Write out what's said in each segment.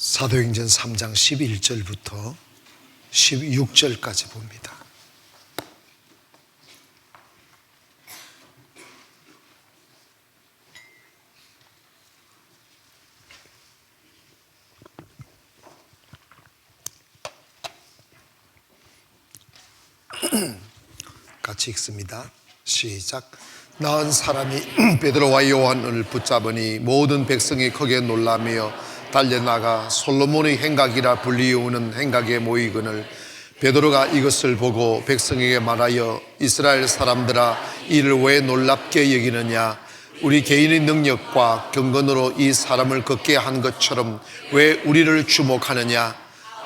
사도행전 3장 11절부터 16절까지 봅니다. 같이 읽습니다. 시작. 나은 사람이 베드로와 요한을 붙잡으니 모든 백성이 크게 놀라며 달려나가 솔로몬의 행각이라 불리우는 행각에 모이거늘 베드로가 이것을 보고 백성에게 말하여 이스라엘 사람들아 이를 왜 놀랍게 여기느냐 우리 개인의 능력과 경건으로 이 사람을 걷게 한 것처럼 왜 우리를 주목하느냐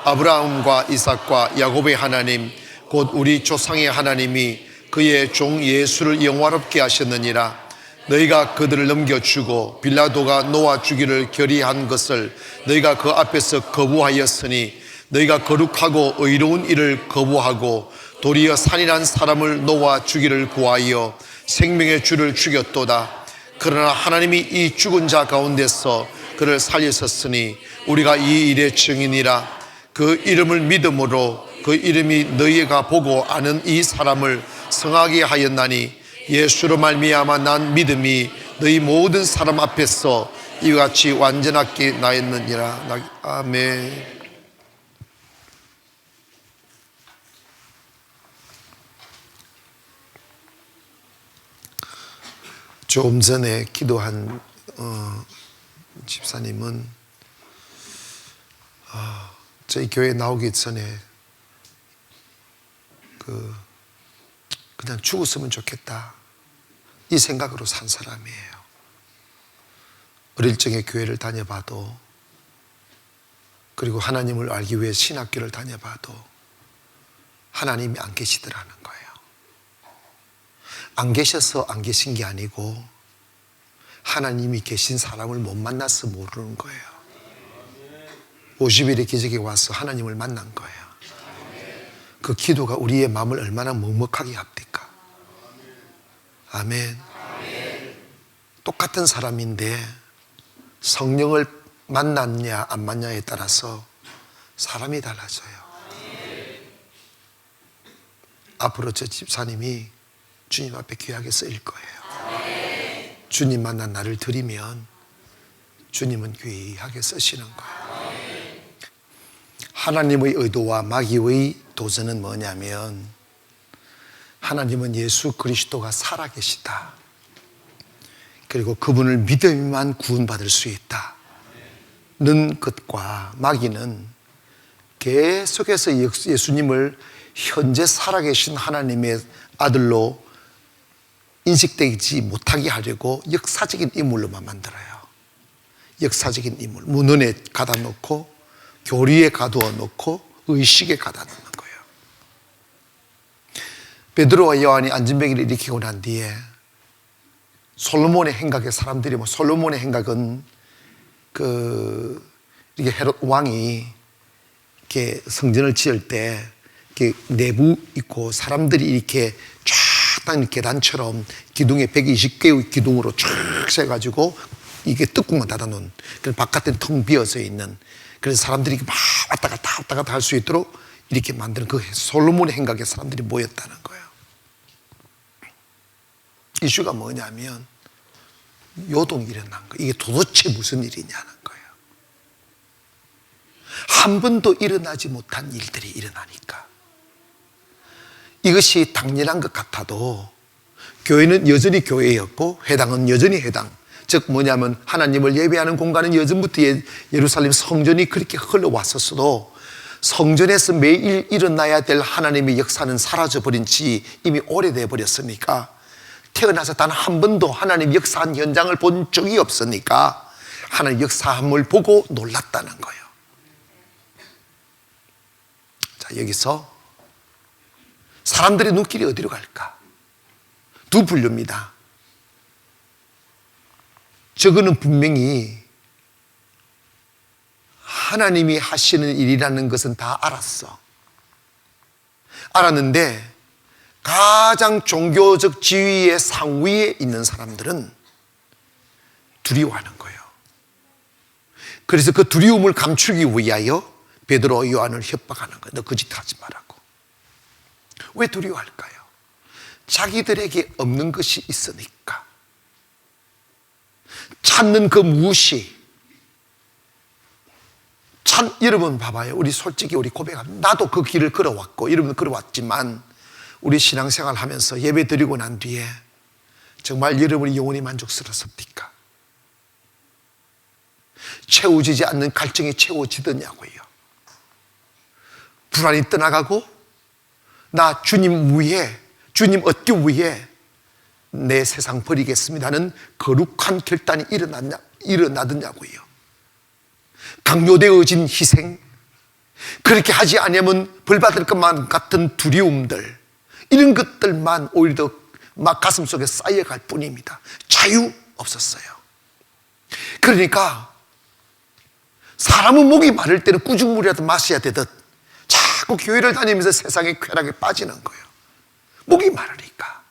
아브라함과 이삭과 야곱의 하나님 곧 우리 조상의 하나님이 그의 종 예수를 영화롭게 하셨느니라. 너희가 그들을 넘겨주고 빌라도가 놓아 주기를 결의한 것을 너희가 그 앞에서 거부하였으니 너희가 거룩하고 의로운 일을 거부하고 도리어 산이란 사람을 놓아 주기를 구하여 생명의 주를 죽였도다. 그러나 하나님이 이 죽은 자 가운데서 그를 살리셨으니 우리가 이 일의 증인이라. 그 이름을 믿음으로 그 이름이 너희가 보고 아는 이 사람을 성하게 하였나니 예수로 말미암아 난 믿음이 너희 모든 사람 앞에서 이와 같이 완전하게 나였느니라. 아멘. 조금 전에 기도한 집사님은 저희 교회 나오기 전에 그냥 죽었으면 좋겠다 이 생각으로 산 사람이에요. 어릴 적에 교회를 다녀봐도 그리고 하나님을 알기 위해 신학교를 다녀봐도 하나님이 안 계시더라는 거예요. 안 계셔서 안 계신 게 아니고 하나님이 계신 사람을 못 만나서 모르는 거예요. 50일의 기적에 와서 하나님을 만난 거예요. 그 기도가 우리의 마음을 얼마나 먹먹하게 합니까? 아멘. 똑같은 사람인데 성령을 만났냐 안 만났냐에 따라서 사람이 달라져요. 앞으로 저 집사님이 주님 앞에 귀하게 쓰일 거예요. 주님 만난 나를 드리면 주님은 귀하게 쓰시는 거예요. 하나님의 의도와 마귀의 도전은 뭐냐면 하나님은 예수 그리스도가 살아계시다. 그리고 그분을 믿으면 구원받을 수 있다 는 것과 마귀는 계속해서 예수님을 현재 살아계신 하나님의 아들로 인식되지 못하게 하려고 역사적인 인물로만 만들어요. 역사적인 인물, 문헌에 가다 놓고 교리에 가두어 놓고 의식에 가다 놓는 거예요. 베드로와 요한이 안전뱅이를 일으키고 난 뒤에 솔로몬의 행각의 사람들이 솔로몬의 행각은 이렇게 헤롯 왕이 이렇게 성전을 지을 때 이렇게 내부 있고 사람들이 이렇게 쫙 계단처럼 기둥에 120개의 기둥으로 쫙 세가지고 이게 뚜껑만 닫아놓은 그래서 바깥에는 텅 비어져 있는 그래서 사람들이 막 왔다 갔다 할 수 있도록 이렇게 만드는 그 솔로몬의 행각에 사람들이 모였다는 거예요. 이슈가 뭐냐면 요동이 일어난 거예요. 이게 도대체 무슨 일이냐는 거예요. 한 번도 일어나지 못한 일들이 일어나니까 이것이 당연한 것 같아도 교회는 여전히 교회였고 회당은 여전히 회당, 즉 뭐냐면 하나님을 예배하는 공간은 예전부터 예루살렘 성전이 그렇게 흘러왔었어도 성전에서 매일 일어나야 될 하나님의 역사는 사라져버린 지 이미 오래돼 버렸으니까 태어나서 단 한 번도 하나님 역사한 현장을 본 적이 없으니까 하나님 역사함을 보고 놀랐다는 거예요. 자, 여기서 사람들의 눈길이 어디로 갈까? 두 분류입니다. 저거는 분명히 하나님이 하시는 일이라는 것은 다 알았는데 가장 종교적 지위의 상위에 있는 사람들은 두려워하는 거예요. 그래서 그 두려움을 감추기 위하여 베드로와 요한을 협박하는 거예요. 너 거짓하지 말라고. 왜 두려워할까요? 자기들에게 없는 것이 있으니까. 찾는 그 무엇이, 여러분 봐봐요. 우리 솔직히 우리 고백합니다. 나도 그 길을 걸어왔고 여러분 걸어왔지만 우리 신앙생활 하면서 예배 드리고 난 뒤에 정말 여러분이 영혼이 만족스럽습니까? 채워지지 않는 갈증이 채워지더냐고요. 불안이 떠나가고 나 주님 위해, 주님 얻기 위해 내 세상 버리겠습니다는 거룩한 결단이 일어나더냐고요. 강요되어진 희생, 그렇게 하지 않으면 벌받을 것만 같은 두려움들, 이런 것들만 오히려 더 막 가슴속에 쌓여갈 뿐입니다. 자유 없었어요. 그러니까 사람은 목이 마를 때는 꾸중물이라도 마셔야 되듯 자꾸 교회를 다니면서 세상의 쾌락에 빠지는 거예요. 목이 마르니까.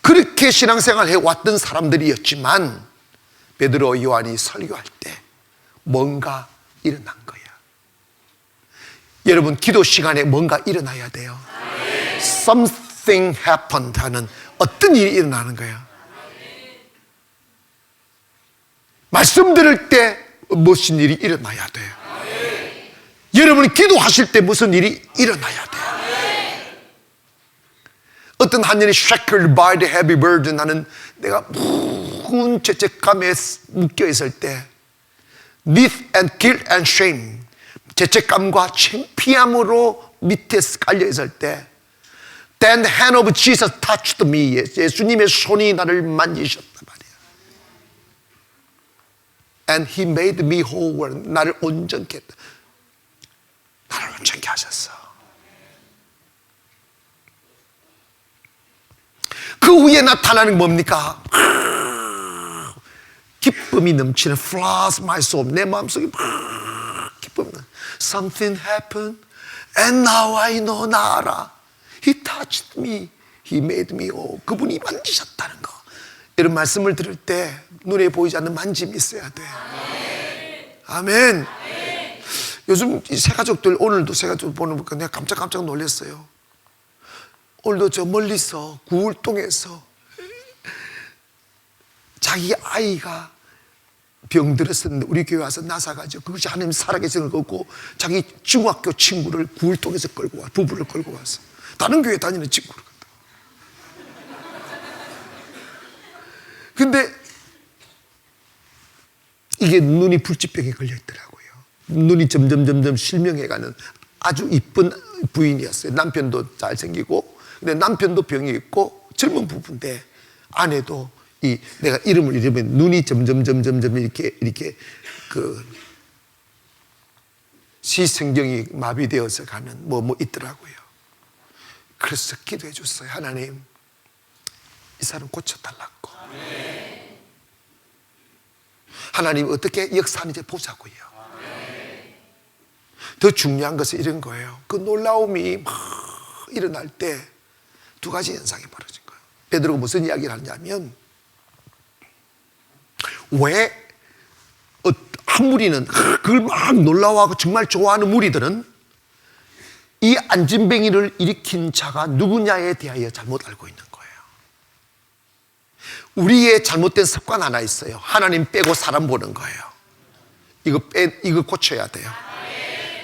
그렇게 신앙생활 해왔던 사람들이었지만 베드로 요한이 설교할 때 뭔가 일어난 거야. 여러분, 기도 시간에 뭔가 일어나야 돼요. Something happened 하는 어떤 일이 일어나는 거예요. 말씀 들을 때 무슨 일이 일어나야 돼요. 여러분이 기도하실 때 무슨 일이 일어나야 돼요. 어떤 한 년이 shackled by the heavy burden 하는, 내가 무거운 죄책감에 묶여 있을 때 death and guilt and shame, 죄책감과 창피함으로 밑에 깔려 있을 때 Then the hand of Jesus touched me. 예수님의 손이 나를 만지셨단 말이야. And He made me whole. 나를 온전케 했다. 나를 온전케 하셨어. 그 위에 나타나는 뭡니까? 기쁨이 넘치는 floods my soul. 내 마음속에 기쁨이. Something happened and now I know. 나 알아. He touched me. He made me whole. 그분이 만지셨다는 거. 이런 말씀을 들을 때 눈에 보이지 않는 만짐이 있어야 돼. 아멘. 아멘. 요즘 새 가족들, 오늘도 새 가족 보는 거 내가 깜짝 놀랐어요. 오늘도 저 멀리서 구울동에서 자기 아이가 병들었었는데 우리 교회 와서 나사가지고 그것이 하나님 살아계시는 거고 자기 중학교 친구를 구울동에서 끌고 와, 부부를 끌고 와서 다른 교회 다니는 친구를. 근데 이게 눈이 불치병에 걸려 있더라고요. 눈이 점점 실명해가는 아주 이쁜 부인이었어요. 남편도 잘생기고, 근데 남편도 병이 있고 젊은 부부인데 아내도 내가 이름을 잃으면 눈이 점점 이렇게 그 시선경이 마비되어서 가는 뭐 있더라고요. 그래서 기도해 줬어요. 하나님, 이 사람 고쳐달라고. 하나님 어떻게 역사하는지 보자고요. 더 중요한 것은 이런 거예요. 그 놀라움이 막 일어날 때 두 가지 현상이 벌어진 거예요. 베드로가 무슨 이야기를 하냐면, 왜 한 무리는 그걸 막 놀라워하고 정말 좋아하는 무리들은 이 안진뱅이를 일으킨 자가 누구냐에 대하여 잘못 알고 있는 거예요. 우리의 잘못된 습관 하나 있어요. 하나님 빼고 사람 보는 거예요. 이거 고쳐야 돼요.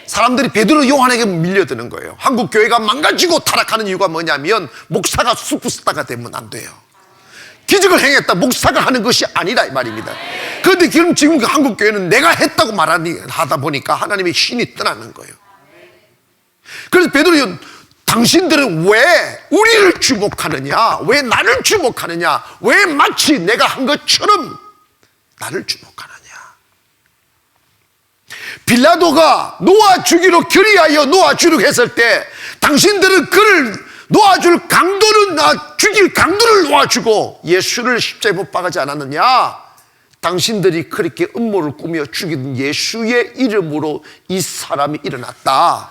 사람들이 베드로 요한에게 밀려드는 거예요. 한국 교회가 망가지고 타락하는 이유가 뭐냐면 목사가 슈퍼스타가 되면 안 돼요. 기적을 행했다, 목사가 하는 것이 아니라 이 말입니다. 그런데 지금 한국 교회는 내가 했다고 하다 보니까 하나님의 신이 떠나는 거예요. 그래서 베드로, 당신들은 왜 우리를 주목하느냐? 왜 나를 주목하느냐? 왜 마치 내가 한 것처럼 나를 주목하느냐? 빌라도가 놓아주기로 결의하여 놓아주려고 했을 때 당신들은 그를 놓아줄 강도는 죽일 강도를 놓아주고 예수를 십자가에 못 박아지 않았느냐? 당신들이 그렇게 음모를 꾸며 죽인 예수의 이름으로 이 사람이 일어났다.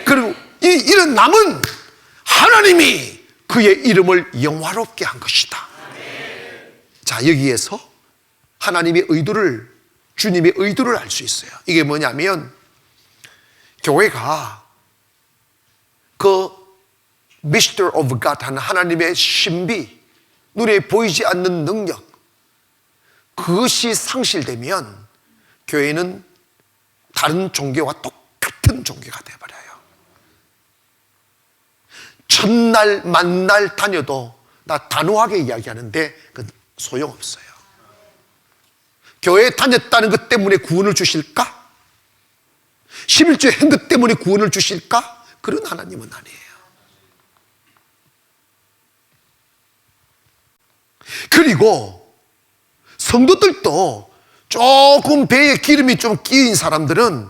그리고 이 일어남은 하나님이 그의 이름을 영화롭게 한 것이다. 자, 여기에서 하나님의 의도를 주님의 의도를 알 수 있어요. 이게 뭐냐면 교회가 그 Mystery of God 하는 하나님의 신비, 눈에 보이지 않는 능력, 그것이 상실되면 교회는 다른 종교와 똑같은 종교가 되어버려요. 첫날 만날 다녀도 나 단호하게 이야기하는데 그건 소용없어요. 교회에 다녔다는 것 때문에 구원을 주실까? 11조에 한 것 때문에 구원을 주실까? 그런 하나님은 아니에요. 그리고 성도들도 조금 배에 기름이 좀 끼인 사람들은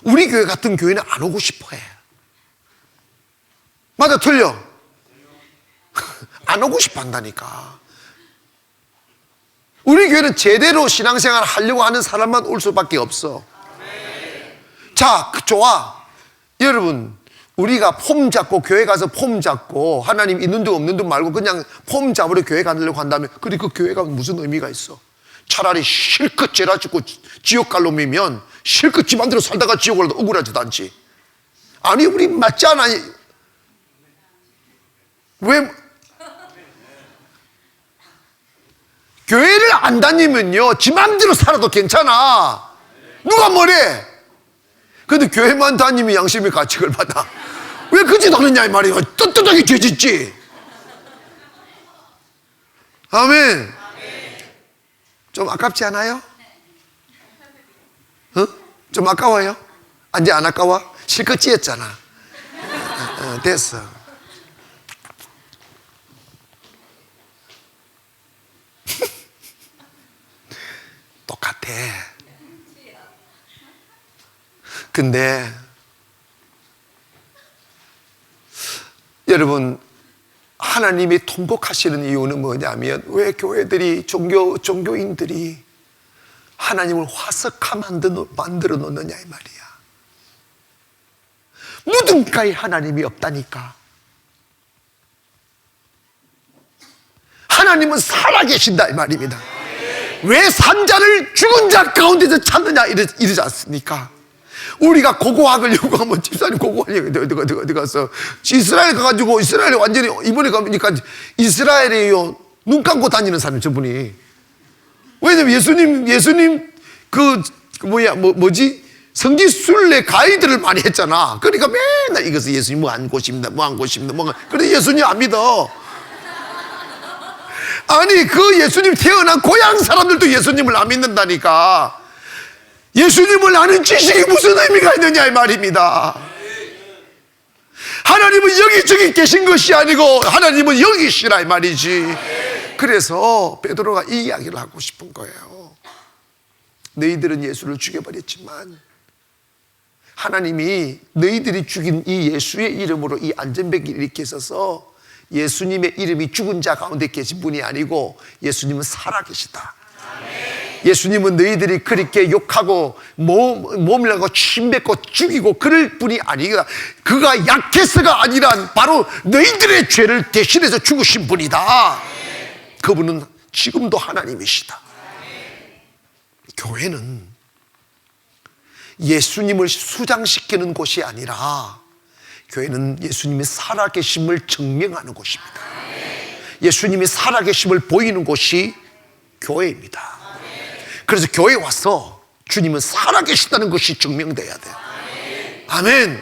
우리 교회 같은 교회는 안 오고 싶어 해. 맞아, 틀려? 안 오고 싶어 한다니까. 우리 교회는 제대로 신앙생활 하려고 하는 사람만 올 수밖에 없어. 자, 좋아. 여러분, 우리가 폼 잡고 교회 가서 폼 잡고 하나님 있는 둥 없는 둥 말고 그냥 폼 잡으러 교회 가려고 한다면, 그래 그 교회가 무슨 의미가 있어? 차라리 실컷 죄라 짓고 지옥 갈 놈이면 실컷 지 맘대로 살다가 지옥을 가도 억울하지도 않지. 아니, 우리 맞지 않아? 왜? 교회를 안 다니면요 지 맘대로 살아도 괜찮아. 누가 뭐래? 근데 교회만 다니면 양심의 가책을 받아. 왜 그 짓 하느냐 이 말이에요. 떳떳하게 죄 짓지. 아멘. 좀 아깝지 않아요? 어? 좀 아까워요? 이제 안 아까워? 실컷 찌었잖아. 됐어. 똑같아. 근데 여러분, 하나님이 통곡하시는 이유는 뭐냐면, 왜 교회들이 종교인들이 하나님을 화석화 만들어 놓느냐 이 말이야. 무덤가에 하나님이 없다니까. 하나님은 살아계신다 이 말입니다. 왜 산자를 죽은 자 가운데서 찾느냐 이러지 않습니까? 우리가 고고학을 요구하면 집사님 고고학을 어디 가서 이스라엘 가가지고, 이스라엘에 완전히 이번에 가보니까 이스라엘이요 눈 감고 다니는 사람이 저분이. 왜냐면 예수님 성지 순례 가이드를 많이 했잖아. 그러니까 맨날 이것을 예수님 뭐 안고 싶다 그래 예수님 안 믿어. 아니, 그 예수님 태어난 고향 사람들도 예수님을 안 믿는다니까. 예수님을 아는 지식이 무슨 의미가 있느냐 이 말입니다. 하나님은 여기저기 계신 것이 아니고 하나님은 여기시라 이 말이지. 그래서 베드로가 이 이야기를 하고 싶은 거예요. 너희들은 예수를 죽여버렸지만 하나님이 너희들이 죽인 이 예수의 이름으로 이 안전벨기를 이렇게 써서 예수님의 이름이 죽은 자 가운데 계신 분이 아니고 예수님은 살아계시다. 예수님은 너희들이 그렇게 욕하고 몸을 하고 침뱉고 죽이고 그럴 분이 아니라 그가 약해서가 아니라 바로 너희들의 죄를 대신해서 죽으신 분이다. 그분은 지금도 하나님이시다. 교회는 예수님을 수장시키는 곳이 아니라 교회는 예수님이 살아계심을 증명하는 곳입니다. 예수님이 살아계심을 보이는 곳이 교회입니다. 그래서 교회에 와서 주님은 살아계시다는 것이 증명돼야 돼요. 아멘.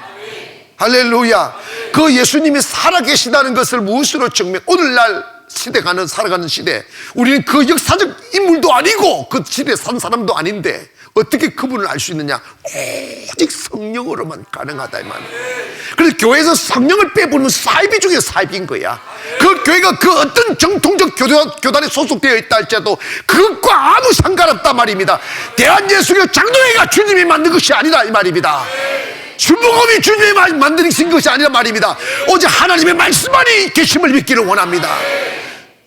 할렐루야. 그 예수님이 살아계시다는 것을 무엇으로 증명? 오늘날 살아가는 시대, 우리는 그 역사적 인물도 아니고 그 시대에 산 사람도 아닌데 어떻게 그분을 알 수 있느냐? 오직 성령으로만 가능하다 이 말이에요. 그래서 교회에서 성령을 빼버리면 사이비 중에 사이비인 거야. 그 교회가 그 어떤 정통적 교단에 소속되어 있다 할지라도 그것과 아무 상관없단 말입니다. 대한예수교 장로회가 주님이 만든 것이 아니다 이 말입니다. 순복음이 주님이 만드신 것이 아니라 말입니다. 오직 하나님의 말씀만이 계심을 믿기를 원합니다.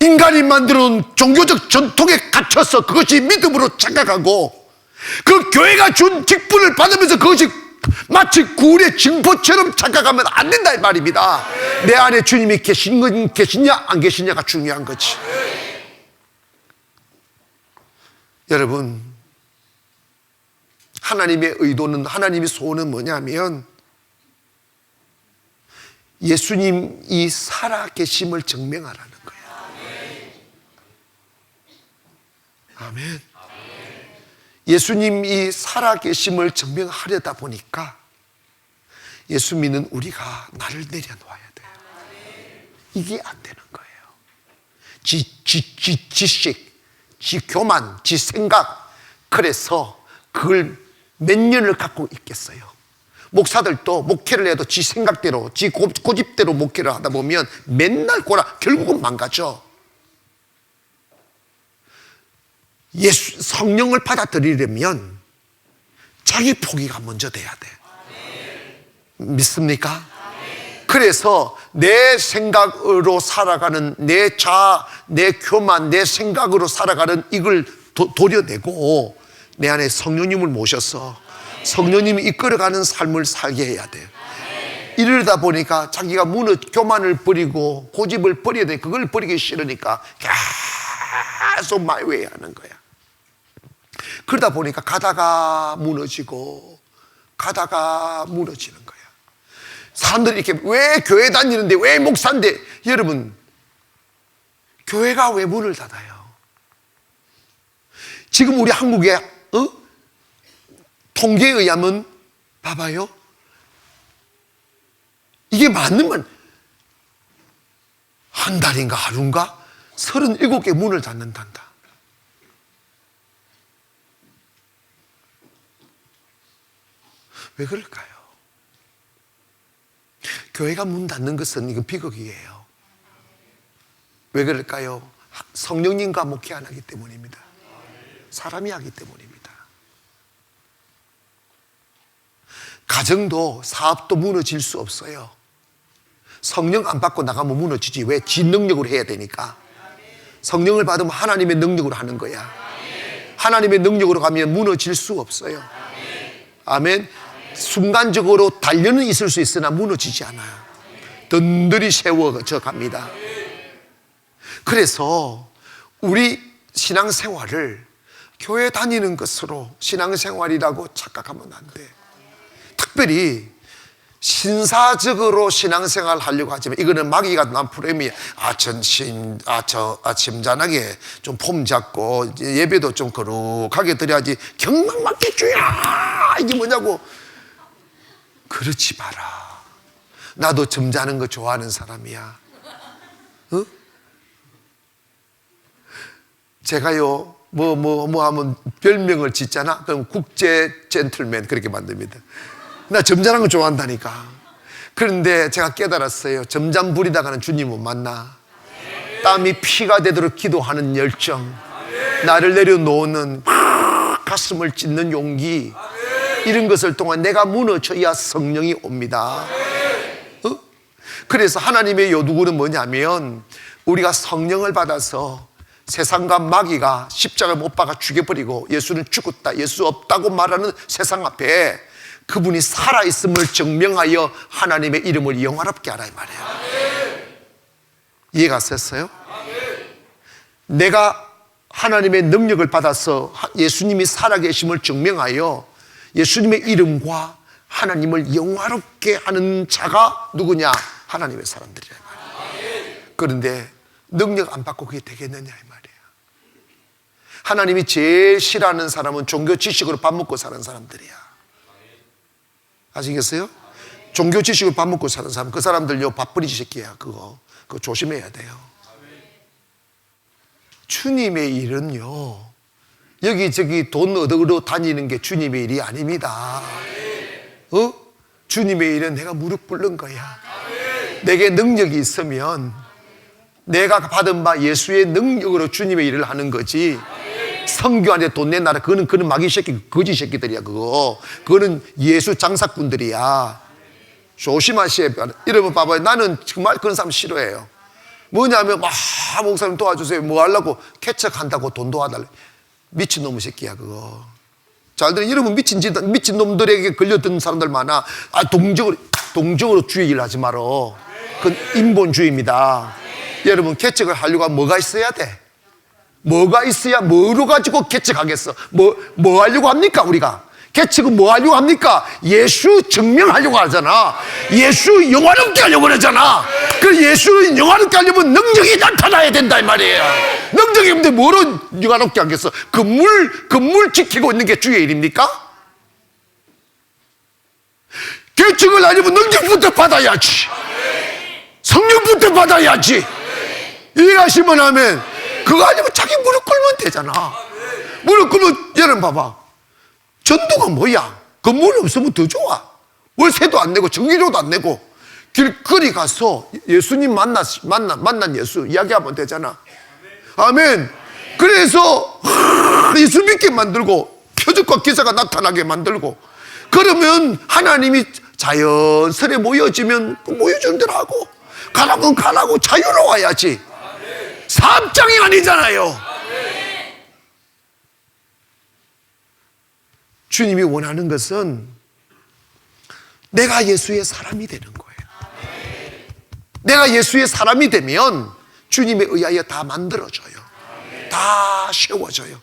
인간이 만드는 종교적 전통에 갇혀서 그것이 믿음으로 착각하고 그 교회가 준 직분을 받으면서 그것이 마치 구울의 징표처럼 착각하면 안 된다 이 말입니다. 내 안에 주님이 계시냐 안 계시냐가 중요한 거지. 여러분, 하나님의 의도는, 하나님의 소원은 뭐냐면 예수님이 살아계심을 증명하라는 거예요. 아멘. 예수님이 살아계심을 증명하려다 보니까 예수 믿는 우리가 나를 내려놓아야 돼요. 이게 안 되는 거예요. 지식, 지 교만, 지 생각. 그래서 그걸 몇 년을 갖고 있겠어요. 목사들도 목회를 해도 지 생각대로, 지 고집대로 목회를 하다 보면 맨날 결국은 망가져. 성령을 받아들이려면 자기 포기가 먼저 돼야 돼. 믿습니까? 그래서 내 생각으로 살아가는 내 교만, 내 생각으로 살아가는 이걸 도려내고 내 안에 성령님을 모셔서 성령님이 이끌어가는 삶을 살게 해야 돼요. 이러다 보니까 자기가 교만을 버리고 고집을 버려야 돼. 그걸 버리기 싫으니까 계속 마이웨이 하는 거야. 그러다 보니까 가다가 무너지고 가다가 무너지는 거야. 사람들이 이렇게 왜 교회 다니는데, 왜 목사인데, 여러분 교회가 왜 문을 닫아요? 지금 우리 한국에 통계에 의하면 봐봐요, 이게 맞는 한 달인가 하루인가 37개 문을 닫는단다. 왜 그럴까요? 교회가 문 닫는 것은 이건 비극이에요. 왜 그럴까요? 성령님과 목회 안 하기 때문입니다. 사람이 하기 때문입니다. 가정도 사업도 무너질 수 없어요. 성령 안 받고 나가면 무너지지. 왜? 지 능력으로 해야 되니까. 성령을 받으면 하나님의 능력으로 하는 거야. 하나님의 능력으로 가면 무너질 수 없어요. 아멘. 순간적으로 단련은 있을 수 있으나 무너지지 않아요. 든든히 세워져 갑니다. 그래서 우리 신앙생활을 교회 다니는 것으로 신앙생활이라고 착각하면 안 돼. 특별히 신사적으로 신앙생활 하려고 하지만 이거는 마귀가 난 프레임이야. 점잖하게 좀 폼 잡고 예배도 좀 거룩하게 드려야지 경망맞게 주야, 이게 뭐냐고. 그렇지 마라. 나도 점잖은 거 좋아하는 사람이야. 제가요 뭐 하면 별명을 짓잖아. 그럼 국제 젠틀맨 그렇게 만듭니다. 나 점잖은 거 좋아한다니까. 그런데 제가 깨달았어요. 점잖 부리다가는 주님은 만나. 땀이 피가 되도록 기도하는 열정, 나를 내려놓는 가슴을 찢는 용기, 이런 것을 통한 내가 무너져야 성령이 옵니다. 그래서 하나님의 요구는 뭐냐면 우리가 성령을 받아서 세상과 마귀가 십자가를 못 박아 죽여버리고 예수는 죽었다, 예수 없다고 말하는 세상 앞에 그분이 살아있음을 증명하여 하나님의 이름을 영화롭게 하라 이 말이에요. 이해가 됐어요? 내가 하나님의 능력을 받아서 예수님이 살아계심을 증명하여 예수님의 이름과 하나님을 영화롭게 하는 자가 누구냐? 하나님의 사람들이라 말이에요. 그런데 능력 안 받고 그게 되겠느냐 이 말이에요. 하나님이 제일 싫어하는 사람은 종교 지식으로 밥 먹고 사는 사람들이야. 아시겠어요? 종교 지식으로 밥 먹고 사는 사람, 그 사람들요 밥벌이지 새끼야. 그거 조심해야 돼요. 주님의 일은요 여기저기 돈 얻으러 다니는 게 주님의 일이 아닙니다. 주님의 일은 내가 무릎 꿇는 거야. 내게 능력이 있으면 내가 받은 바 예수의 능력으로 주님의 일을 하는 거지. 성교한테 돈 내놔라, 그거는 마귀 새끼, 거지 새끼들이야. 그거는 예수 장사꾼들이야. 조심하셔야 돼요. 이러면 봐봐요. 나는 정말 그런 사람 싫어해요. 뭐냐면 목사님 도와주세요. 뭐 하려고? 개척한다고 돈 도와달래. 미친놈의 새끼야 그거. 잘 들어. 이러면 미친놈들에게 걸려든 사람들 많아. 동정으로 주의 일 하지 마라. 그건 인본주의입니다. 여러분 개척을 하려고 하면 뭐가 있어야 돼? 뭐가 있어야 뭐로 가지고 개척하겠어? 뭐 하려고 합니까 우리가? 계측은 뭐 하려고 합니까? 예수 증명하려고 하잖아. 예수 영화롭게 하려고 그러잖아. 그 예수를 영화롭게 하려면 능력이 나타나야 된다 이 말이에요. 능력이 없는데 뭐로 영화롭게 하겠어? 건물 지키고 있는 게 주의 일입니까? 계측을 하려면 능력부터 받아야지. 성령부터 받아야지. 이해하시면 하면 그거 아니면 자기 무릎 꿇으면 되잖아. 무릎 꿇으면 여러분 봐봐. 전도가 뭐야? 건물 없으면 더 좋아. 월세도 안 내고 전기료도 안 내고 길거리 가서 예수님 만난 예수 이야기하면 되잖아. 아멘. 그래서 예수 믿게 만들고 표적과 기사가 나타나게 만들고 그러면 하나님이 자연스레 모여지면 모여주는 대로 하고 가라면 가라고 자유로워야지. 사업장이 아니잖아요. 주님이 원하는 것은 내가 예수의 사람이 되는 거예요. 내가 예수의 사람이 되면 주님에 의하여 다 만들어져요. 다 세워져요.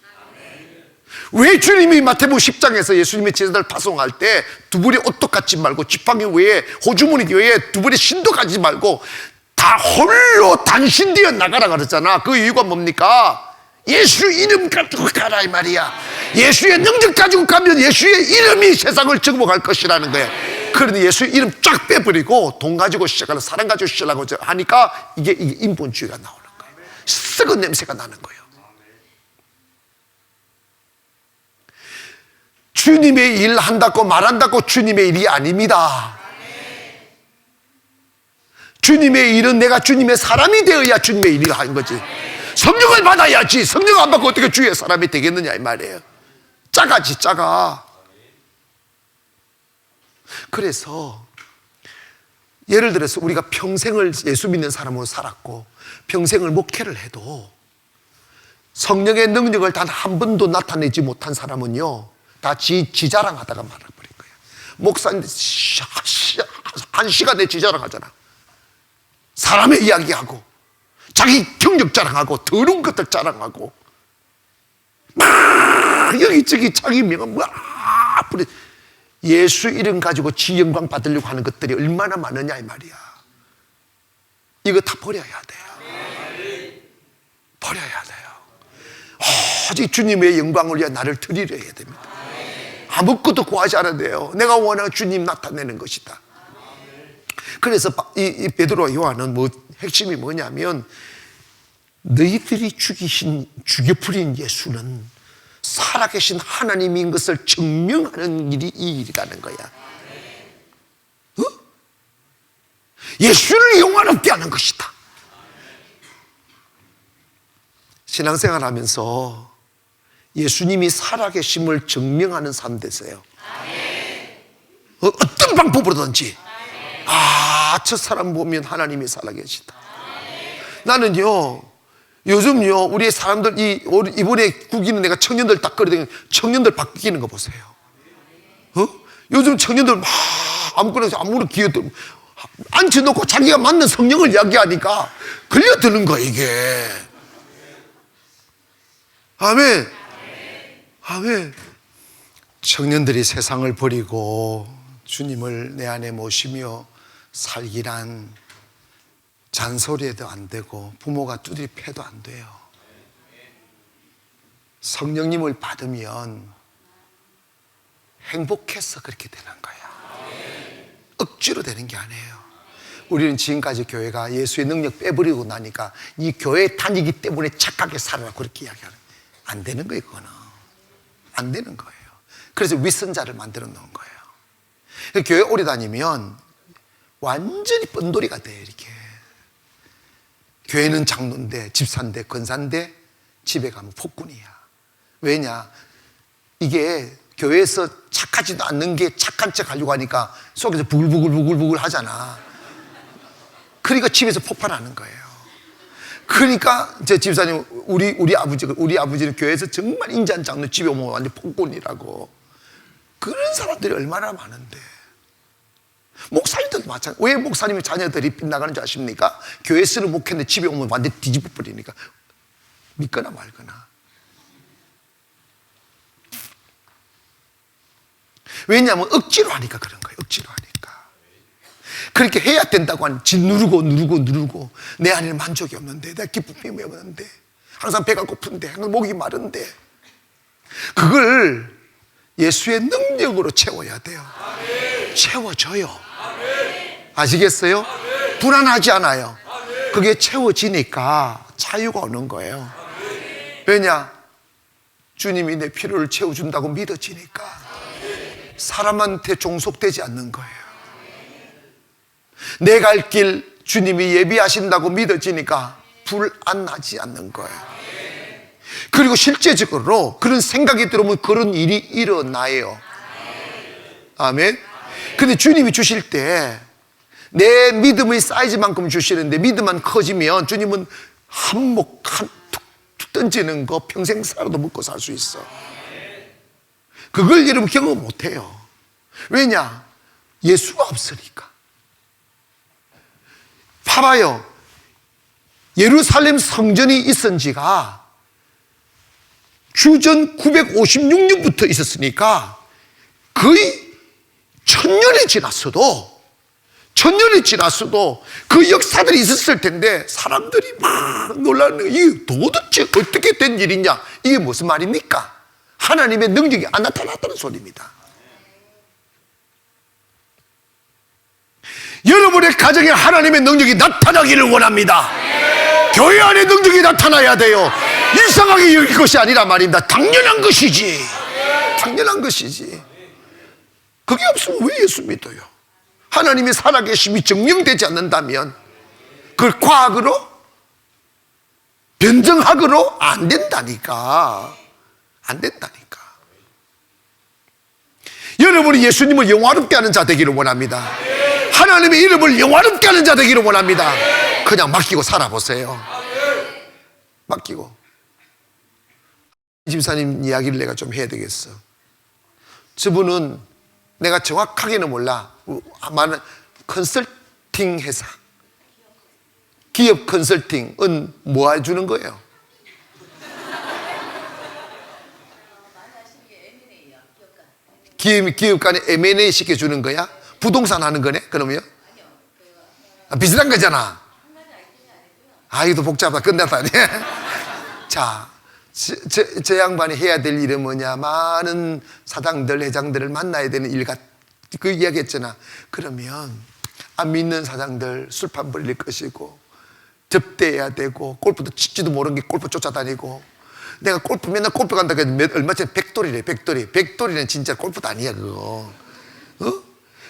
왜 주님이 마태복음 10장에서 예수님의 제자들 파송할 때 두 불의 옷도 갖지 말고 지팡이 외에 호주머니 외에 두 불의 신도 가지 말고 다 홀로 단신되어 나가라 그랬잖아. 그 이유가 뭡니까? 예수 이름 가지고 가라 이 말이야. 예수의 능력 가지고 가면 예수의 이름이 세상을 정복할 것이라는 거야. 그런데 예수의 이름 쫙 빼버리고 돈 가지고 시작하는 사람 가지고 시작하고 하니까 이게 인본주의가 나오는 거예요. 썩은 냄새가 나는 거예요. 주님의 일 한다고 말한다고 주님의 일이 아닙니다. 주님의 일은 내가 주님의 사람이 되어야 주님의 일을 하는 거지. 성령을 받아야지. 성령 안 받고 어떻게 주의 사람이 되겠느냐 이 말이에요. 작아지 작아. 그래서 예를 들어서 우리가 평생을 예수 믿는 사람으로 살았고 평생을 목회를 해도 성령의 능력을 단 한 번도 나타내지 못한 사람은요 다 지 자랑하다가 말아버린 거예요. 목사님 한 시간에 지 자랑하잖아. 사람의 이야기하고 자기 경력 자랑하고 더러운 것들 자랑하고 막 여기저기 자기 명은 막 예수 이름 가지고 지 영광 받으려고 하는 것들이 얼마나 많으냐 이 말이야. 이거 다 버려야 돼요. 버려야 돼요. 오직 주님의 영광을 위해 나를 드리려 해야 됩니다. 아무것도 구하지 않아도 돼요. 내가 원하는 주님 나타내는 것이다. 그래서 이 베드로와 요한은 핵심이 뭐냐면 너희들이 죽여버린 예수는 살아계신 하나님인 것을 증명하는 일이 이 일이라는 거야. 어? 예수를 영원롭게 하는 것이다. 신앙생활 하면서 예수님이 살아계심을 증명하는 삶 되세요. 어떤 방법으로든지 저 사람 보면 하나님이 살아계시다. 나는요 요즘요 우리 사람들 이번에 구기는 내가 청년들 딱 거리다니는 청년들 바뀌는 거 보세요. 요즘 청년들 막 아무런 기회도 앉혀놓고 자기가 맞는 성령을 이야기하니까 걸려드는 거야 이게. 아멘. 아멘. 청년들이 세상을 버리고 주님을 내 안에 모시며 살기란 잔소리해도 안 되고 부모가 두드려 패도 안 돼요. 성령님을 받으면 행복해서 그렇게 되는 거야. 억지로 되는 게 아니에요. 우리는 지금까지 교회가 예수의 능력 빼버리고 나니까 이 교회 다니기 때문에 착하게 살아라 그렇게 이야기하는 거예요. 안 되는 거예요. 그거는 안 되는 거예요. 그래서 윗선자를 만들어 놓은 거예요. 교회 오래 다니면 완전히 뻔돌이가 돼요. 이렇게 교회는 장로인데 집사인데 권사인데 집에 가면 폭군이야. 왜냐? 이게 교회에서 착하지도 않는 게 착한 척 하려고 하니까 속에서 부글부글 하잖아. 그러니까 집에서 폭발하는 거예요. 그러니까 제 집사님 우리 아버지는 교회에서 정말 인자한 장로 집에 오면 완전 폭군이라고. 그런 사람들이 얼마나 많은데. 목사님들도 마찬가지. 왜 목사님의 자녀들이 빗나가는 줄 아십니까? 교회 쓰는 목회인데 집에 오면 완전 뒤집어 버리니까. 믿거나 말거나. 왜냐하면 억지로 하니까 그런 거예요. 억지로 하니까. 그렇게 해야 된다고 하는 누르고 내 안에는 만족이 없는데, 내 기쁨이 없는데, 항상 배가 고픈데, 항상 목이 마른데, 그걸 예수의 능력으로 채워야 돼요. 채워져요. 아시겠어요? 불안하지 않아요. 그게 채워지니까 자유가 오는 거예요. 왜냐? 주님이 내 필요를 채워준다고 믿어지니까 사람한테 종속되지 않는 거예요. 내 갈 길 주님이 예비하신다고 믿어지니까 불안하지 않는 거예요. 그리고 실제적으로 그런 생각이 들어오면 그런 일이 일어나요. 아멘. 근데 주님이 주실 때 내 믿음의 사이즈만큼 주시는데, 믿음만 커지면 주님은 한 툭 던지는 거 평생 살아도 먹고 살 수 있어. 그걸 여러분 경험 못 해요. 왜냐? 예수가 없으니까. 봐봐요. 예루살렘 성전이 있은 지가 주전 956년부터 있었으니까 거의 1000년이 지났어도 그 역사들이 있었을 텐데 사람들이 막 놀라는 거예요. 이게 도대체 어떻게 된 일이냐? 이게 무슨 말입니까? 하나님의 능력이 안 나타났다는 소리입니다. 여러분의 가정에 하나님의 능력이 나타나기를 원합니다. 교회 안에 능력이 나타나야 돼요. 이상하게 여길 것이 아니라 말입니다. 당연한 것이지. 그게 없으면 왜 예수 믿어요? 하나님의 살아계심이 증명되지 않는다면 그걸 과학으로 변증학으로 안 된다니까. 여러분이 예수님을 영화롭게 하는 자 되기를 원합니다. 하나님의 이름을 영화롭게 하는 자 되기를 원합니다. 그냥 맡기고 살아보세요. 맡기고. 집사님 이야기를 내가 좀 해야 되겠어. 저분은 내가 정확하게는 몰라. 많은 컨설팅 회사, 기업 컨설팅은 뭐 해주는 거예요? 기업 간에 M&A 시켜주는 거야? 부동산 하는 거네? 그러면? 비슷한 거잖아. 이거 복잡하다. 끝났다. 자, 저 양반이 해야 될 일은 뭐냐? 많은 사장들, 회장들을 만나야 되는 일 그 이야기했잖아. 그러면 안 믿는 사장들 술판 벌릴 것이고, 접대해야 되고, 골프도 치지도 모르는 게 골프 쫓아다니고, 내가 골프 맨날 골프 간다고 해도 얼마 전에 백돌이래. 백돌이는 진짜 골프도 아니야 그거.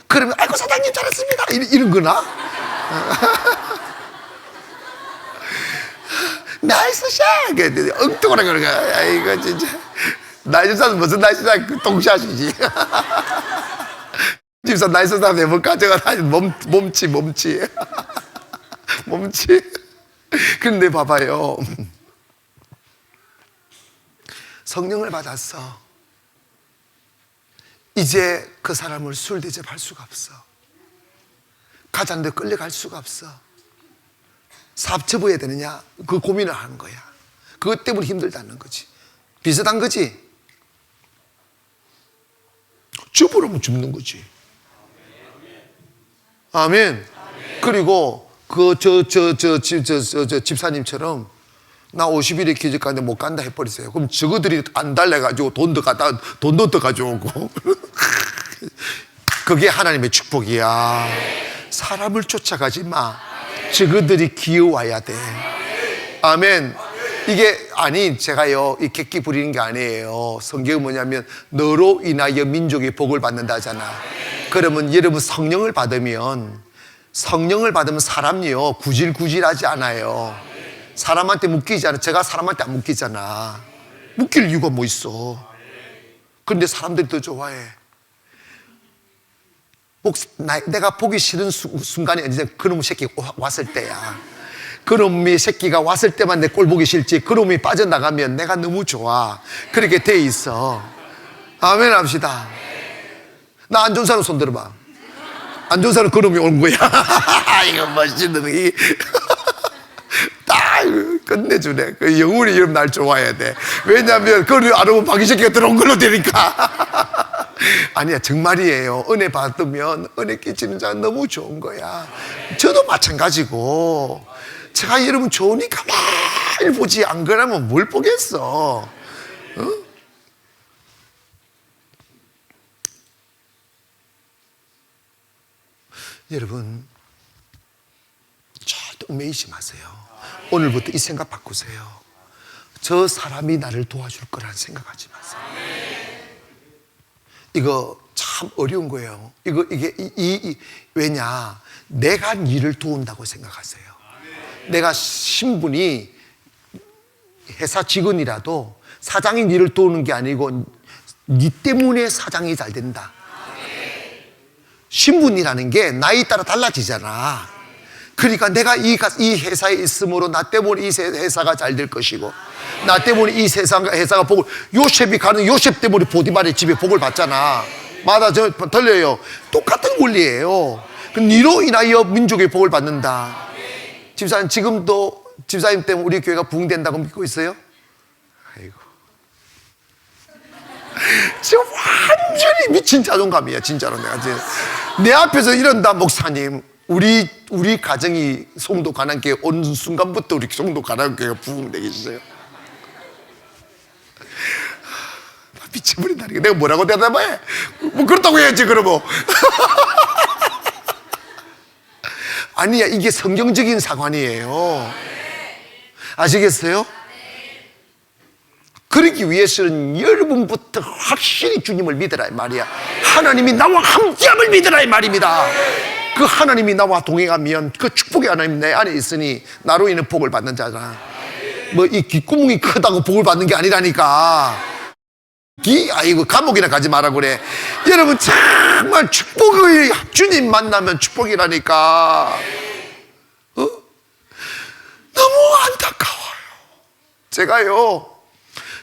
그러면 아이고 사장님 잘했습니다 이런 거나? 나이스 샷! 엉뚱하게 그러는 거야. 아이고 진짜 나이스 샷은 무슨 나이스 샷? 똥샷이지. 집사 나이스 샷 해볼 가져가. 몸치 근데 봐봐요, 성령을 받았어. 이제 그 사람을 술 대접할 수가 없어. 가자는데 끌려갈 수가 없어. 사업 접어야 되느냐, 그 고민을 하는 거야. 그것 때문에 힘들다는 거지. 비슷한 거지. 접으려면 죽는 거지. 아멘. 그리고 집사님처럼 나 50일에 기적 가는데 못 간다 해버리세요. 그럼 저거들이 안 달래가지고 돈도 더 가져오고. 그게 하나님의 축복이야. 사람을 쫓아가지 마. 저거들이 기어와야 돼. 아멘. 이게 제가요 이 객기 부리는 게 아니에요. 성경은 뭐냐면 너로 인하여 민족이 복을 받는다잖아. 그러면 여러분 성령을 받으면 사람이요 구질구질하지 않아요. 사람한테 묶이지 않아. 제가 사람한테 안 묶이잖아. 묶일 이유가 뭐 있어. 그런데 사람들이 더 좋아해. 내가 보기 싫은 순간이 언제냐? 그놈의 새끼가 왔을 때야. 그놈의 새끼가 왔을 때만 내 꼴 보기 싫지, 그놈이 빠져나가면 내가 너무 좋아. 그렇게 돼 있어. 아멘 합시다. 나 안 좋은 사람 손 들어봐. 안 좋은 사람 그놈이 온 거야. 이거 멋있는 놈이 딱 끝내주네. 그 영혼이 이름 날 좋아해야 돼. 왜냐하면 그걸 알아보면 박이 새끼가 들어온 걸로 되니까. 아니야, 정말이에요. 은혜 받으면 은혜 끼치는 자는 너무 좋은 거야. 저도 마찬가지고. 제가 여러분 좋으니까 말 보지, 안 그러면 뭘 보겠어. 어? 여러분, 절대 얽매이지 마세요. 오늘부터 이 생각 바꾸세요. 저 사람이 나를 도와줄 거라는 생각하지 마세요. 이거 참 어려운 거예요. 왜냐? 내가 니를 도운다고 생각하세요. 내가 신분이 회사 직원이라도 사장이 니를 도우는 게 아니고 니 때문에 사장이 잘 된다. 신분이라는 게 나이 따라 달라지잖아. 그러니까 내가 이 회사에 있으므로 나 때문에 이 회사가 잘 될 것이고, 나 때문에 이 회사가 복을, 요셉이 가는 요셉 때문에 보디발의 집에 복을 받잖아. 맞아, 저 들려요. 똑같은 원리예요. 니로 인하여 민족의 복을 받는다. 집사님, 지금도 집사님 때문에 우리 교회가 부흥된다고 믿고 있어요? 아이고, 지금 완전히 미친 자존감이야, 진짜로. 내가 지금 내 앞에서 이런다. 목사님, 우리 가정이 송도 가난교회 온 순간부터 우리 송도 가난교회가 부흥되게 해주세요. 미쳐버린다니까. 내가 뭐라고 대답해? 뭐 그렇다고 해야지, 그러고. 아니야, 이게 성경적인 사관이에요. 아시겠어요? 그러기 위해서는 여러분부터 확실히 주님을 믿으라 이 말이야. 하나님이 나와 함께함을 믿으라 이 말입니다. 그 하나님이 나와 동행하면 그 축복의 하나님 내 안에 있으니 나로 인해 복을 받는 자잖아. 뭐 이 귓구멍이 크다고 복을 받는 게 아니라니까. 아이고, 감옥이나 가지 마라 그래. 여러분, 정말 축복의 주님 만나면 축복이라니까. 너무 안타까워요. 제가요,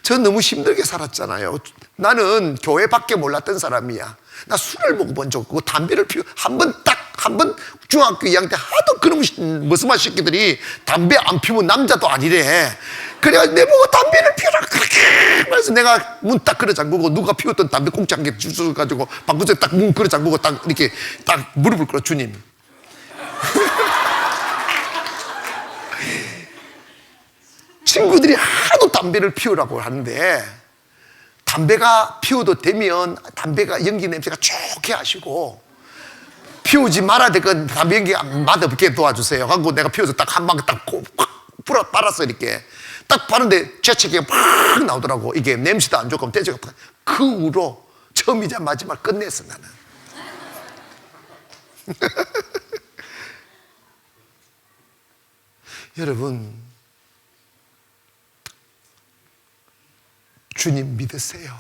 전 너무 힘들게 살았잖아요. 나는 교회밖에 몰랐던 사람이야. 나 술을 먹어본 적 없고 담배를 한 번 중학교 2학년 때 하도 그런 머스마 새끼들이 담배 안 피우면 남자도 아니래. 그래가지고 내보고 담배를 피우라 그렇게 그래서 내가 문 딱 걸어 잠그고 누가 피웠던 담배 꽁치 한 개 주워가지고 방구석에 딱 문 걸어 잠그고 딱 이렇게 딱 무릎을 꿇어. 주님, 친구들이 하도 담배를 피우라고 하는데, 담배가 피워도 되면 담배가 연기 냄새가 좋게 하시고, 피우지 말아야 될 건 담배 연기 맛없게 도와주세요 하고 내가 피워서 딱 한 방 딱 빨았어. 이렇게 딱 바르는데 재채기가 팍 나오더라고. 이게 냄새도 안 좋고 대체가 그 후로 처음이자 마지막 끝냈어 나는. 여러분, 주님 믿으세요.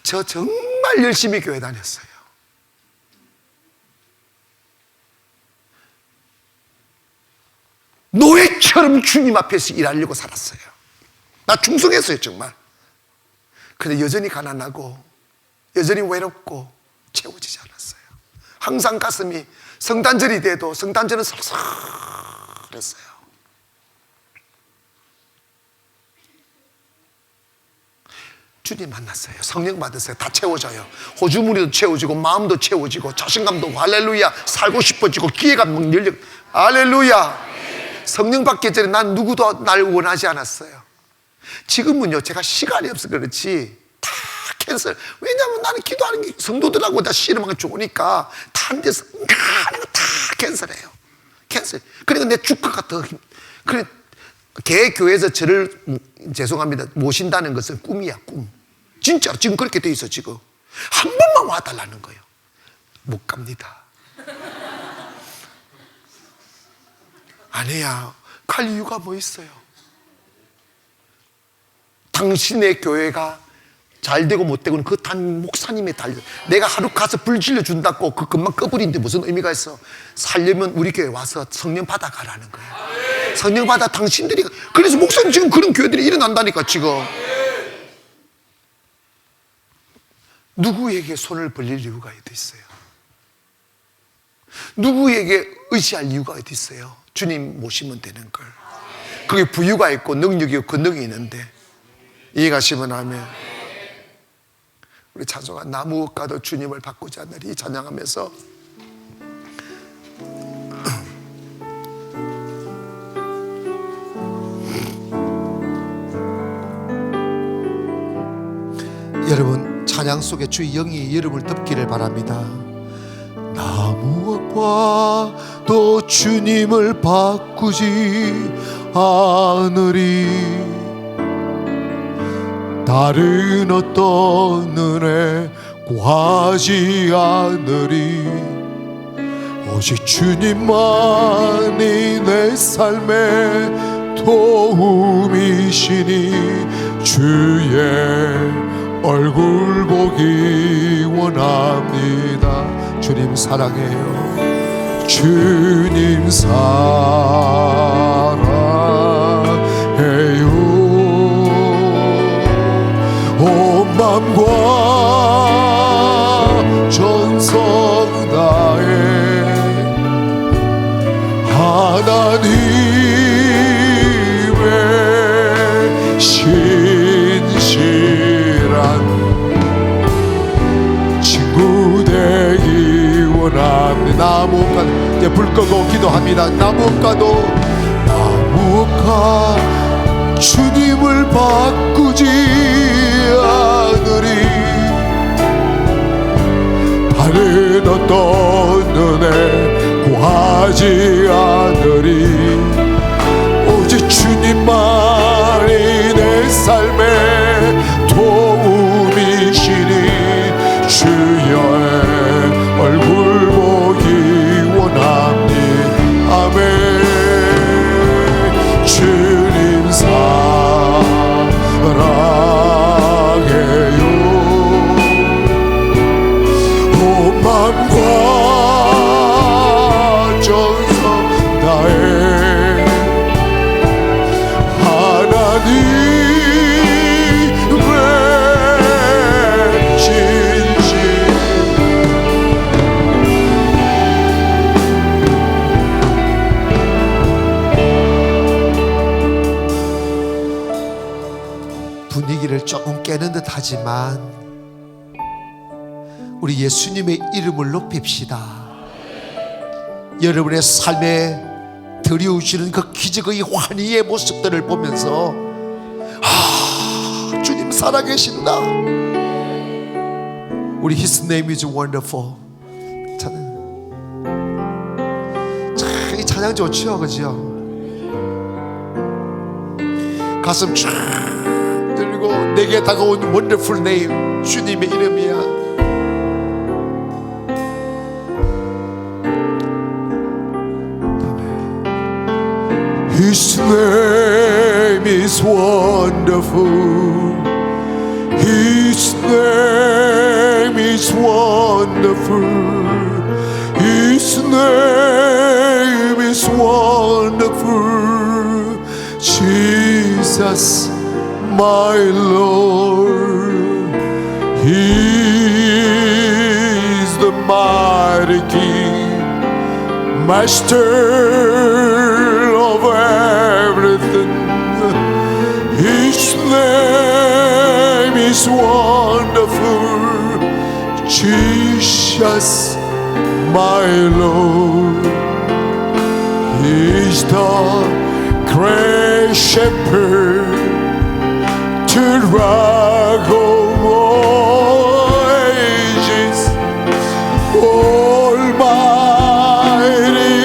저 정말 열심히 교회 다녔어요. 노예처럼 주님 앞에서 일하려고 살았어요. 나 충성했어요, 정말. 근데 여전히 가난하고 여전히 외롭고 채워지지 않았어요. 항상 가슴이, 성탄절이 돼도 성탄절은 섭섭했어요. 주님 만났어요. 성령 받았어요. 다 채워져요. 호주머니도 채워지고 마음도 채워지고 자신감도, 할렐루야, 살고 싶어지고 기회가 막 열려. 할렐루야. 성령 받기 전에 난 누구도 날 원하지 않았어요. 지금은요, 제가 시간이 없어 그렇지 다 캔슬. 왜냐하면 나는 기도하는 게 성도들하고 다 씨름하는 게 좋으니까 다 앉아서 하는 거 다 캔슬해요. 캔슬. 그러니까 내 주가가 더 그래. 개 교회에서 저를, 죄송합니다, 모신다는 것은 꿈이야, 꿈. 진짜로 지금 그렇게 돼 있어. 지금 한 번만 와달라는 거예요. 못 갑니다. 아니야, 갈 이유가 뭐 있어요? 당신의 교회가 잘 되고 못 되고는 그 단 목사님의 달려. 내가 하루 가서 불 질러준다고 그 금방 꺼버리는데 무슨 의미가 있어? 살려면 우리 교회 와서 성령 받아가라는 거야. 성령 받아. 당신들이. 그래서 목사님 지금 그런 교회들이 일어난다니까. 지금 누구에게 손을 벌릴 이유가 어디 있어요? 누구에게 의지할 이유가 어디 있어요? 주님 모시면 되는 걸. 그게 부유가 있고 능력이 있고 권능이 있는데. 이해가시면 하면 우리 찬송한 나무가도 주님을 바꾸지 않으리 찬양하면서 여러분 찬양 속에 주의 영이 여러분을 덮기를 바랍니다. 나무와도 주님을 바꾸지 않으리 다른 어떤 은혜 구하지 않으리 오직 주님만이 내 삶의 도움이시니 주의 얼굴 보기 원합니다. 주님 사랑해요. 주님 사랑해요. 온 맘과 전성 다해 하나님의 신실한 친구 되기 원합니다. 나무가 이제 불 끄고 기도합니다. 나무가도 나무가 주님을 바꾸지 않으리 다른 어떤 은혜 구하지 않으리 오직 주님만이 내 삶의 도움이시니 주의 얼굴 보기 원합니다. 아멘. 주님 사랑해요. 온 맘과 전성 다해 하나님의 진실 분위기를 조금 깨는 듯 하지만 우리 예수님의 이름을 높입시다. 여러분의 삶에 드리우시는 그 기적의 환희의 모습들을 보면서 주님 살아계신다. 우리 His name is wonderful 이 찬양 좋죠, 그죠? 가슴 쫙 들고 내게 다가온 wonderful name 주님의 이름이야. His name is wonderful. His name is wonderful. His name is wonderful. Jesus, my Lord. He is the mighty King, Master of everything. His name is wonderful. Jesus, my Lord. He is the great shepherd to rock of all ages. Almighty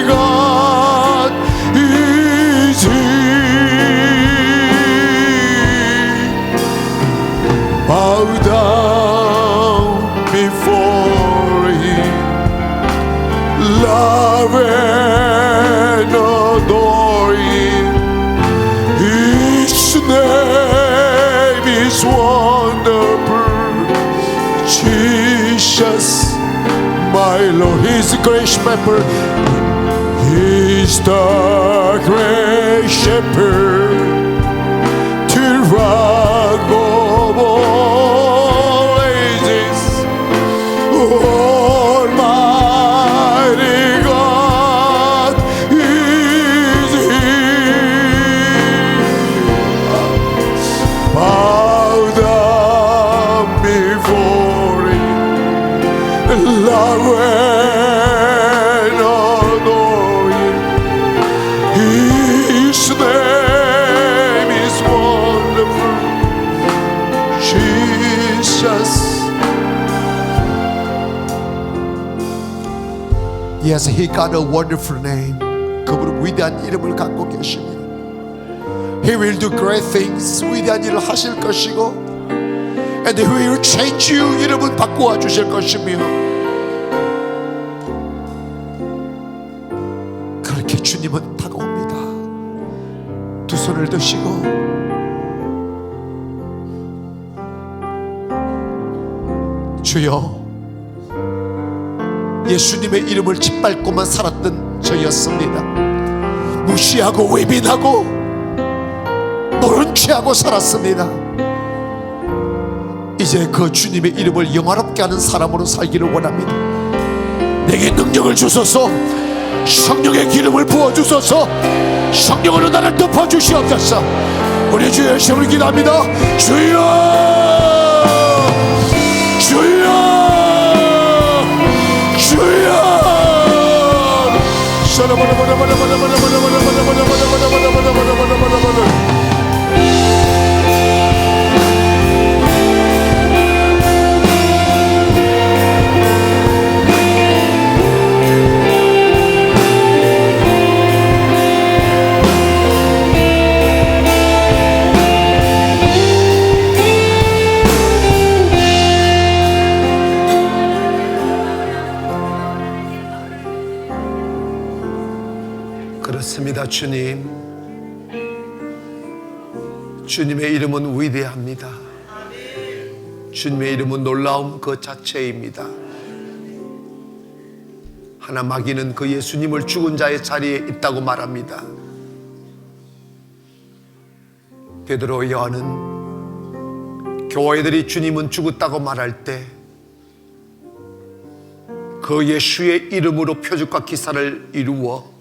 God is He. Bow down before Him, love and adore Him. His name is wonderful. Jesus, my Lord. He's the great shepherd. He's the great shepherd to rock of all ages. Almighty God is He. Bow down before Yahweh Adonai, His name is wonderful, Jesus. Yes, He got a wonderful name. 그분은 위대한 이름을 갖고 계십니다. He will do great things. 위대한 일을 하실 것이고, and He will change you. 이름은 바꾸어 주실 것이며, 그렇게 주님은 다가옵니다. 두 손을 드시고 주여, 예수님의 이름을 짓밟고만 살았던 저였습니다. 무시하고 외면하고 노른 취하고 살았습니다. 이제 그 주님의 이름을 영화롭게 하는 사람으로 살기를 원합니다. 내게 능력을 주소서. 성령의 기름을 부어주소서. 성령으로 나를 덮어주시옵소서. 우리 주 예수님을 기도합니다. 주여, 주여, 주여. 그렇습니다. 주님, 주님의 이름은 위대합니다. 주님의 이름은 놀라움 그 자체입니다. 하나 마귀는 그 예수님을 죽은 자의 자리에 있다고 말합니다. 베드로 요한은 교회들이 주님은 죽었다고 말할 때 그 예수의 이름으로 표적과 기사를 이루어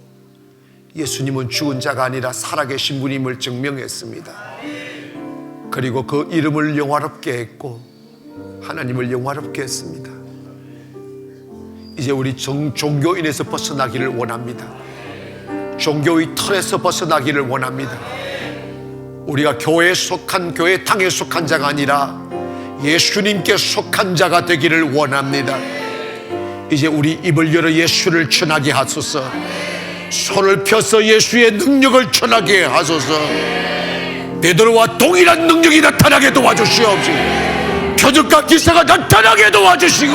예수님은 죽은 자가 아니라 살아계신 분임을 증명했습니다. 그리고 그 이름을 영화롭게 했고 하나님을 영화롭게 했습니다. 이제 우리 종교인에서 벗어나기를 원합니다. 종교의 틀에서 벗어나기를 원합니다. 우리가 교회에 속한, 교회당에 속한 자가 아니라 예수님께 속한 자가 되기를 원합니다. 이제 우리 입을 열어 예수를 전하게 하소서. 손을 펴서 예수의 능력을 전하게 하소서. 베드로와 동일한 능력이 나타나게 도와주시옵시고, 표적과 기사가 나타나게 도와주시고,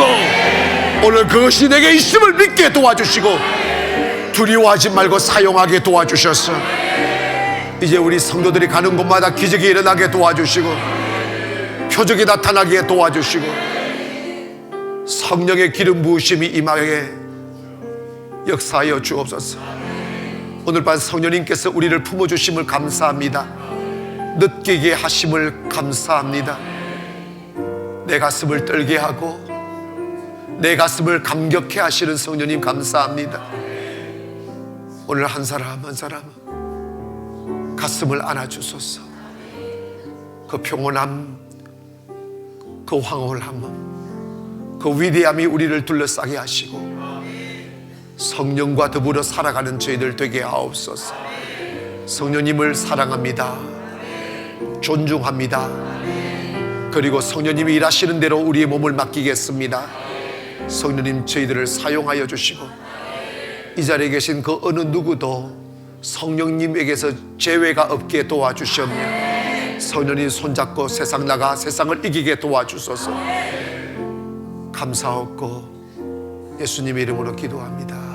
오늘 그것이 내게 있음을 믿게 도와주시고, 두려워하지 말고 사용하게 도와주셔서 이제 우리 성도들이 가는 곳마다 기적이 일어나게 도와주시고, 표적이 나타나게 도와주시고, 성령의 기름 부으심이 임하게 역사하여 주옵소서. 오늘 밤 성령님께서 우리를 품어주심을 감사합니다. 느끼게 하심을 감사합니다. 내 가슴을 떨게 하고 내 가슴을 감격해 하시는 성령님 감사합니다. 오늘 한 사람 한 사람 가슴을 안아주소서. 그 평온함, 그 황홀함, 그 위대함이 우리를 둘러싸게 하시고 성령과 더불어 살아가는 저희들 되게 하옵소서. 성령님을 사랑합니다. 존중합니다. 그리고 성령님이 일하시는 대로 우리의 몸을 맡기겠습니다. 성령님 저희들을 사용하여 주시고, 이 자리에 계신 그 어느 누구도 성령님에게서 제외가 없게 도와주시며, 성령님 손잡고 세상 나가 세상을 이기게 도와주소서. 감사하고 예수님의 이름으로 기도합니다.